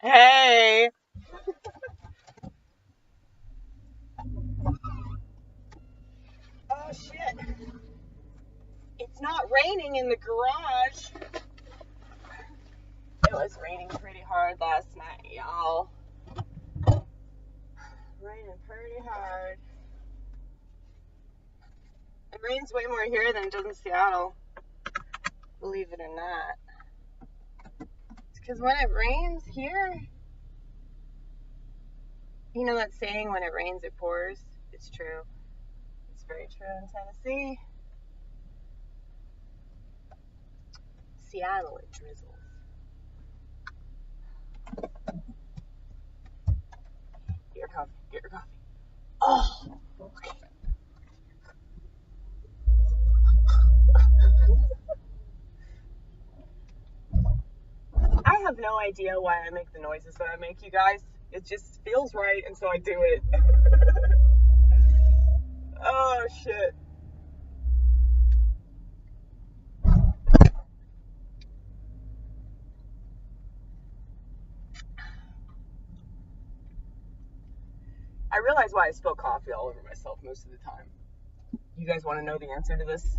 Hey! Oh shit. It's not raining in the garage. It was raining pretty hard last night, y'all. Raining pretty hard. It rains way more here than it does in Seattle. Believe it or not. It's because when it rains here, you know that saying, when it rains, it pours? It's true. It's very true in Tennessee. Seattle, it drizzles. Get your coffee. Get your coffee. Oh! Okay. I have no idea why I make the noises that I make, you guys. It just feels right, and so I do it. Oh, shit. I realize why I spill coffee all over myself most of the time. You guys want to know the answer to this?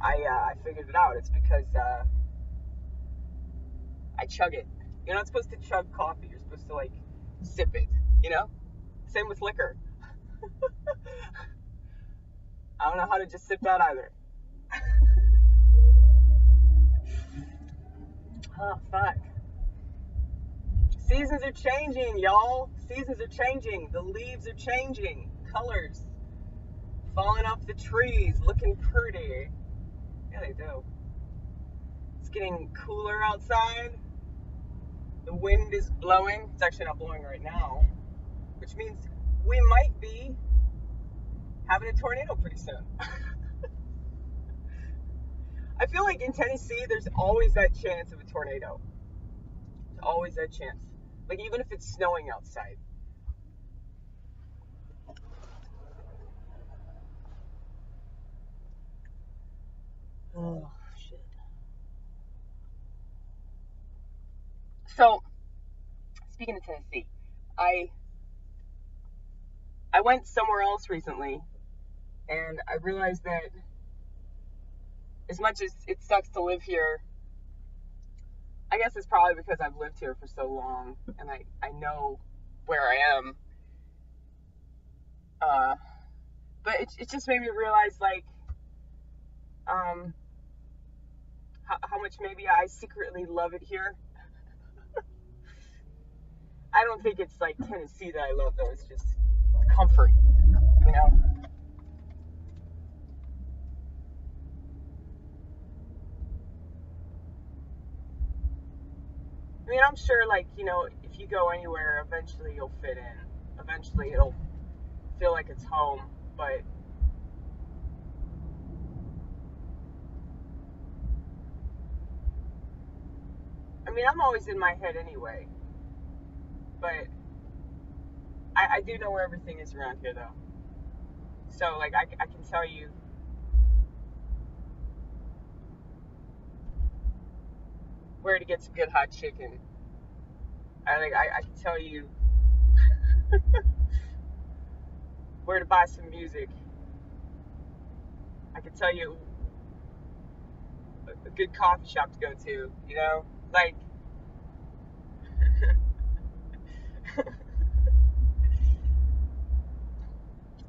I figured it out. It's because I chug it. You're not supposed to chug coffee. You're supposed to, like, sip it, you know? Same with liquor. I don't know how to just sip that either. Oh, fuck. Seasons are changing, y'all. Seasons are changing. The leaves are changing. Colors. Falling off the trees. Looking pretty. Yeah, they do. It's getting cooler outside. The wind is blowing. It's actually not blowing right now, which means we might be having a tornado pretty soon. I feel like in Tennessee, there's always that chance of a tornado. There's always that chance. Like, even if it's snowing outside. Oh, shit. So, speaking of Tennessee, I went somewhere else recently, and I realized that as much as it sucks to live here, I guess it's probably because I've lived here for so long, and I know where I am. But it just made me realize, like, how much maybe I secretly love it here. I don't think it's like Tennessee that I love, though. It's just comfort, you know? I mean, I'm sure, like, you know, if you go anywhere, eventually you'll fit in. Eventually it'll feel like it's home, but I mean, I'm always in my head anyway, but I do know where everything is around here, though. So, like, I can tell you where to get some good hot chicken. I can tell you where to buy some music. I can tell you a good coffee shop to go to, you know? Like,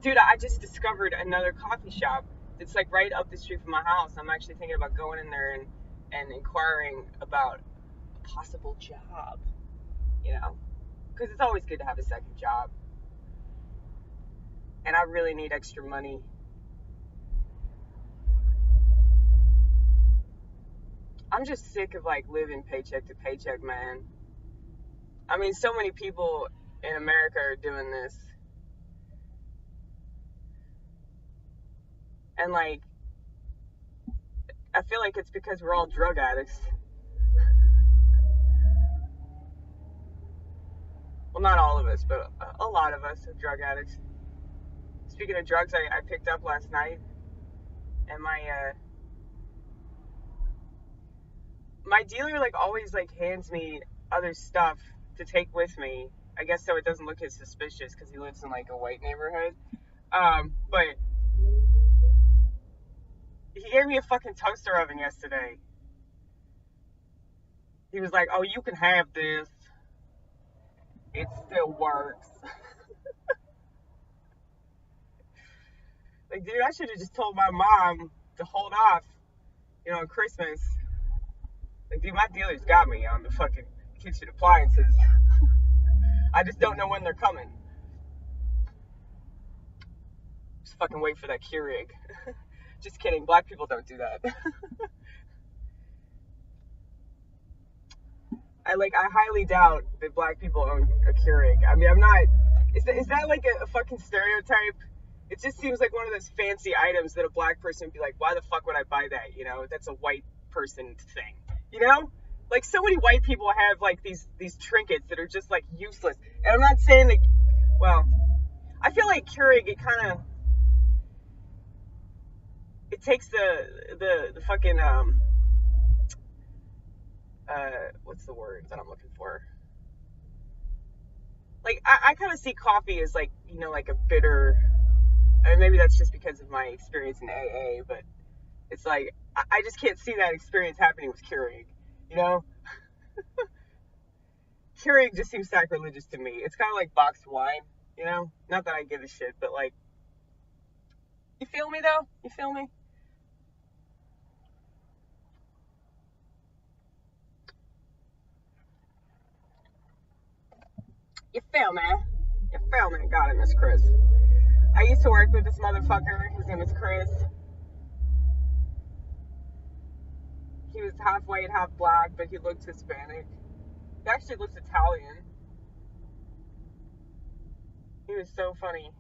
dude, I just discovered another coffee shop. It's like right up the street from my house. I'm actually thinking about going in there and inquiring about a possible job, you know? Because it's always good to have a second job. And I really need extra money. I'm just sick of, like, living paycheck to paycheck, man. I mean, so many people in America are doing this. And, like, I feel like it's because we're all drug addicts. Well, not all of us, but a lot of us are drug addicts. Speaking of drugs, I picked up last night, and my dealer like always like hands me other stuff to take with me. I guess so it doesn't look as suspicious because he lives in like a white neighborhood. But he gave me a fucking toaster oven yesterday. He was like, "Oh, you can have this. It still works." Like, dude, I should have just told my mom to hold off, on Christmas. Like, dude, my dealer's got me on the fucking kitchen appliances. I just don't know when they're coming. Just fucking wait for that Keurig. Just kidding. Black people don't do that. I highly doubt that black people own a Keurig. I mean, I'm not. Is that like a fucking stereotype? It just seems like one of those fancy items that a black person would be like, why the fuck would I buy that? That's a white person thing. Like so many white people have like these trinkets that are just like useless. And I'm not saying that. Well, I feel like Keurig, it takes the fucking what's the word that I'm looking for? Like I kind of see coffee as like like a bitter. I mean, maybe that's just because of my experience in AA, but it's like I just can't see that experience happening with Keurig. Keurig just seems sacrilegious to me. It's kind of like boxed wine. Not that I give a shit, but like, you feel me though? You feel me? You feel me? You feel me? Got it, Miss Chris. I used to work with this motherfucker. His name is Chris. He was half white, half black, but he looked Hispanic. He actually looks Italian. He was so funny.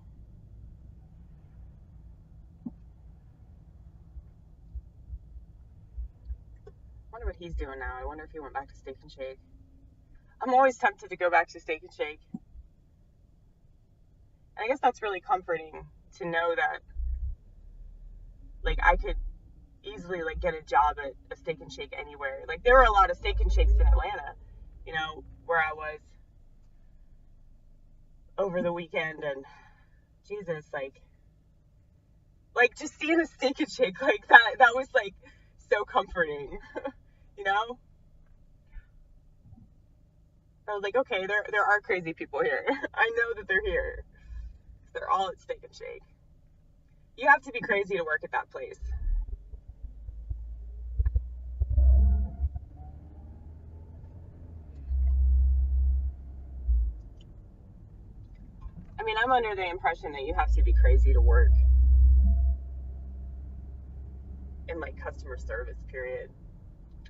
I wonder what he's doing now. I wonder if he went back to Steak and Shake. I'm always tempted to go back to Steak and Shake. And I guess that's really comforting to know that, like, I could easily, like, get a job at a Steak and Shake anywhere. Like, there were a lot of Steak and Shakes in Atlanta, where I was over the weekend, and Jesus, like just seeing a Steak and Shake like that was, like, so comforting, I was like, okay, there are crazy people here. I know that they're here. They're all at Steak and Shake. You have to be crazy to work at that place. I mean, I'm under the impression that you have to be crazy to work in, like, customer service, period.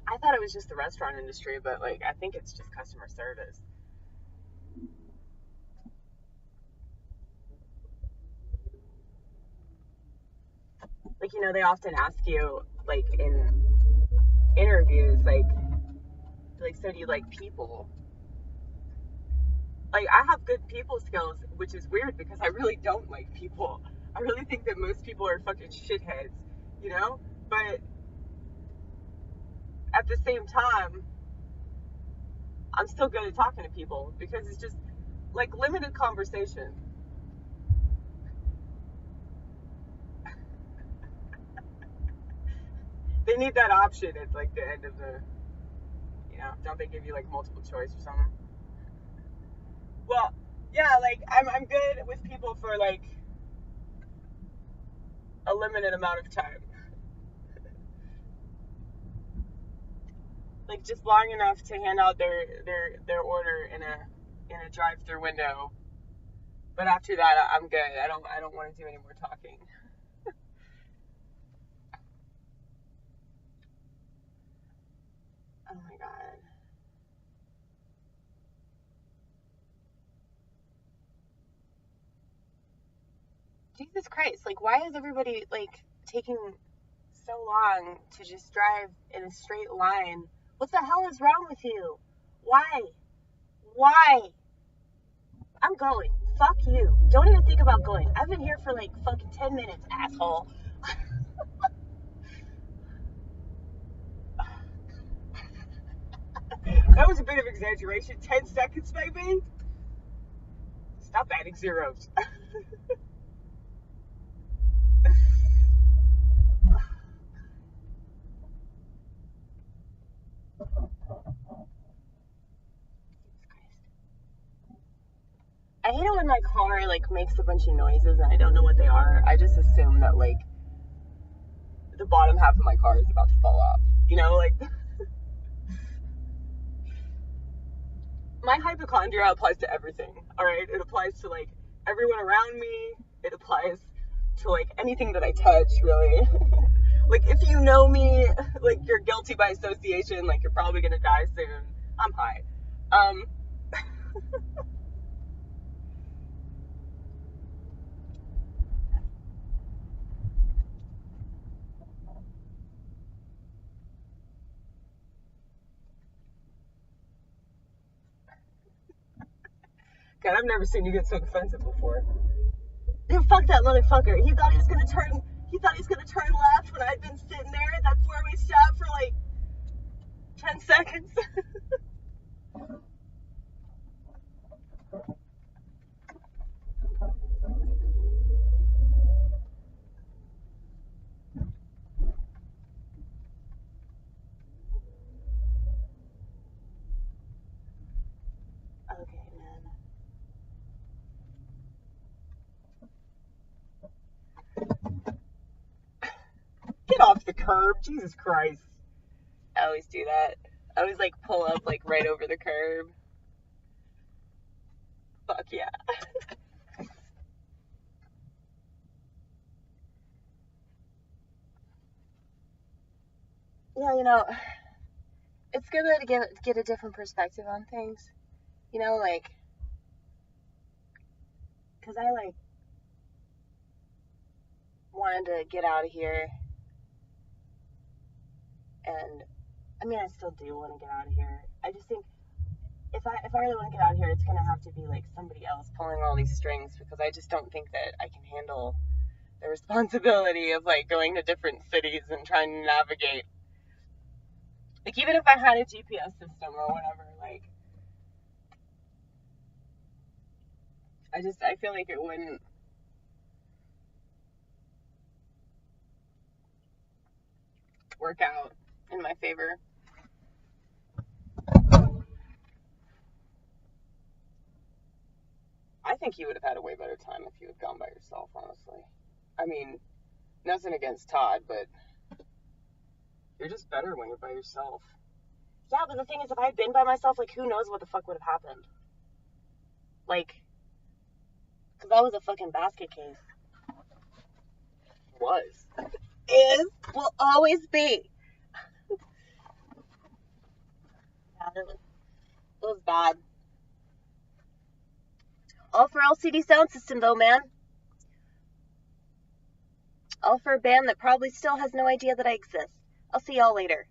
I thought it was just the restaurant industry, but, like, I think it's just customer service. Like, they often ask you, like, in interviews, like, so do you like people? Like, I have good people skills, which is weird because I really don't like people. I really think that most people are fucking shitheads, But at the same time, I'm still good at talking to people because it's just, like, limited conversation. They need that option at, like, the end of the, don't they give you, like, multiple choice or something? Well, yeah, like, I'm good with people for, like, a limited amount of time. Like, just long enough to hand out their order in a drive-through window. But after that, I'm good. I don't want to do any more talking. Oh my god. Jesus Christ, like, why is everybody, like, taking so long to just drive in a straight line? What the hell is wrong with you? Why? I'm going. Fuck you. Don't even think about going. I've been here for, like, fucking 10 minutes, asshole. that was a bit of exaggeration. 10 seconds, maybe? Stop adding zeros. I hate it when my car, like, makes a bunch of noises and I don't know what they are. I just assume that, like, the bottom half of my car is about to fall off. You know, like, my hypochondria applies to everything, alright? It applies to, like, everyone around me. It applies to, like, anything that I touch, really. Like, if you know me, like, you're guilty by association. Like, you're probably gonna die soon. I'm high. God, I've never seen you get so defensive before. Dude, fuck that motherfucker. He thought he was gonna turn left when I'd been sitting there. That's where we sat for like 10 seconds. Okay, man. Get off the curb, Jesus Christ. I always do that. I always like pull up like right over the curb. Fuck yeah. Yeah, you know, it's good to get a different perspective on things. You know, like, because I like wanted to get out of here, and I mean, I still do want to get out of here. I just think if I really want to get out of here, it's gonna have to be like somebody else pulling all these strings, because I just don't think that I can handle the responsibility of like going to different cities and trying to navigate. Like, even if I had a GPS system or whatever, like, I feel like it wouldn't work out in my favor. I think you would have had a way better time if you had gone by yourself, honestly. I mean, nothing against Todd, but you're just better when you're by yourself. Yeah, but the thing is, if I had been by myself, like, who knows what the fuck would have happened? Like, because I was a fucking basket case. Was. Is. Will always be. Yeah, it was bad. All for LCD Sound System, though, man. All for a band that probably still has no idea that I exist. I'll see y'all later.